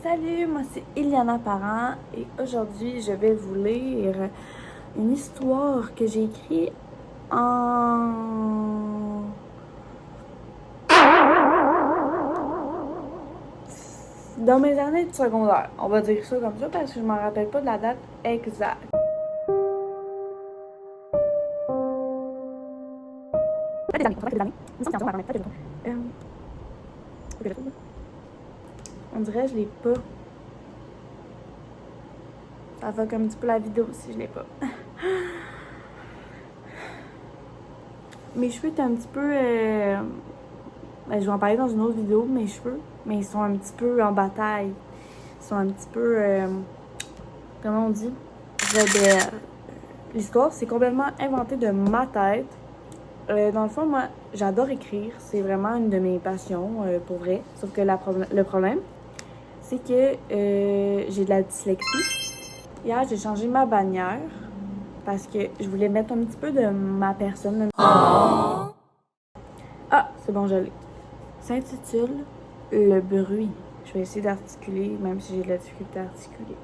Salut, moi c'est Iliana Parent et aujourd'hui je vais vous lire une histoire que j'ai écrite dans mes années de secondaire. On va dire ça comme ça parce que je m'en rappelle pas de la date exacte. Pas des années, on va des années. On dirait que je l'ai pas. Ça va comme un petit peu la vidéo si je l'ai pas. Mes cheveux étaient un petit peu... je vais en parler dans une autre vidéo, mes cheveux. Mais ils sont un petit peu en bataille. Ils sont un petit peu... comment on dit? L'histoire, c'est complètement inventé de ma tête. Dans le fond, moi, j'adore écrire. C'est vraiment une de mes passions, pour vrai. Sauf que le problème, c'est que j'ai de la dyslexie. Hier, j'ai changé ma bannière parce que je voulais mettre un petit peu de ma personne. Ah, c'est bon, je l'ai. Ça s'intitule « Le bruit ». Je vais essayer d'articuler, même si j'ai de la difficulté à articuler.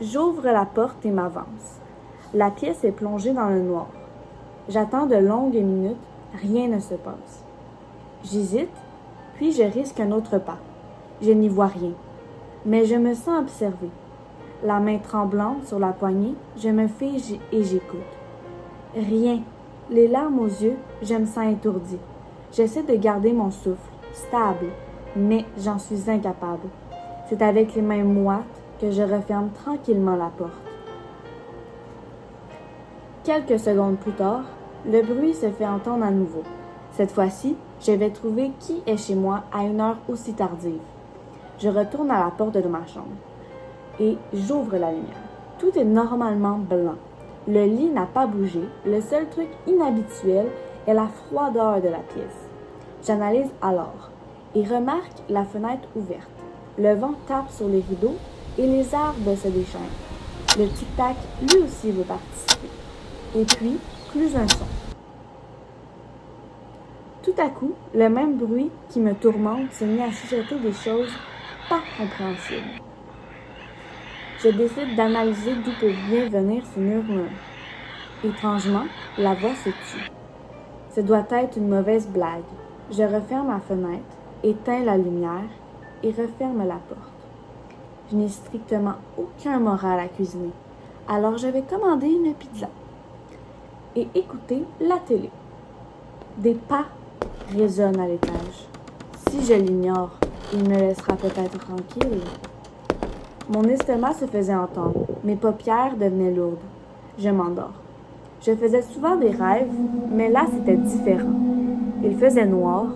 J'ouvre la porte et m'avance. La pièce est plongée dans le noir. J'attends de longues minutes, rien ne se passe. J'hésite, puis je risque un autre pas. Je n'y vois rien, mais je me sens observée. La main tremblante sur la poignée, je me fige et j'écoute. Rien. Les larmes aux yeux, je me sens étourdie. J'essaie de garder mon souffle, stable, mais j'en suis incapable. C'est avec les mains moites que je referme tranquillement la porte. Quelques secondes plus tard, le bruit se fait entendre à nouveau. Cette fois-ci, je vais trouver qui est chez moi à une heure aussi tardive. Je retourne à la porte de ma chambre et j'ouvre la lumière. Tout est normalement blanc. Le lit n'a pas bougé. Le seul truc inhabituel est la froideur de la pièce. J'analyse alors et remarque la fenêtre ouverte. Le vent tape sur les rideaux et les arbres se déchaînent. Le tic-tac, lui aussi, veut participer. Et puis, plus un son. Tout à coup, le même bruit qui me tourmente se met à chuchoter des choses pas compréhensibles. Je décide d'analyser d'où peut bien venir ce murmure. Étrangement, la voix se tue. Ce doit être une mauvaise blague. Je referme la fenêtre, éteins la lumière et referme la porte. Je n'ai strictement aucun moral à cuisiner, alors je vais commander une pizza et écouter la télé. Des pas résonnent à l'étage. Si je l'ignore, il me laissera peut-être tranquille. Mon estomac se faisait entendre, mes paupières devenaient lourdes. Je m'endors. Je faisais souvent des rêves, mais là c'était différent. Il faisait noir,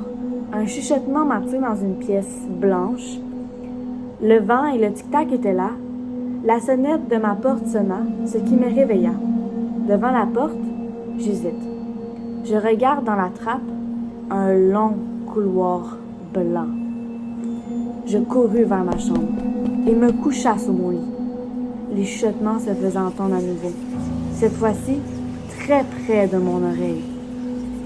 un chuchotement m'attire dans une pièce blanche. Le vent et le tic-tac étaient là. La sonnette de ma porte sonna, ce qui me réveilla. Devant la porte, j'hésite. Je regarde dans la trappe un long couloir blanc. Je courus vers ma chambre et me coucha sous mon lit. Les chuchotements se faisaient entendre à nouveau. Cette fois-ci, très près de mon oreille.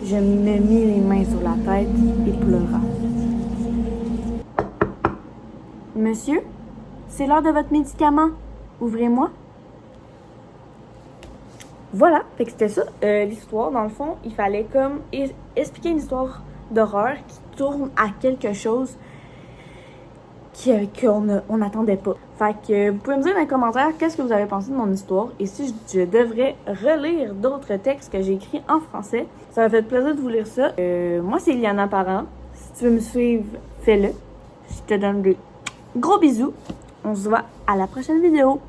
Je me mis les mains sur la tête et pleura. « Monsieur, c'est l'heure de votre médicament. Ouvrez-moi. » Voilà, fait que c'était ça, l'histoire. Dans le fond, il fallait comme expliquer une histoire d'horreur qui tourne à quelque chose qu'on n'attendait pas. Fait que vous pouvez me dire dans les commentaires qu'est-ce que vous avez pensé de mon histoire et si je devrais relire d'autres textes que j'ai écrits en français. Ça m'a fait plaisir de vous lire ça. Moi, c'est Iliana Parent. Si tu veux me suivre, fais-le. Je te donne des gros bisous. On se voit à la prochaine vidéo.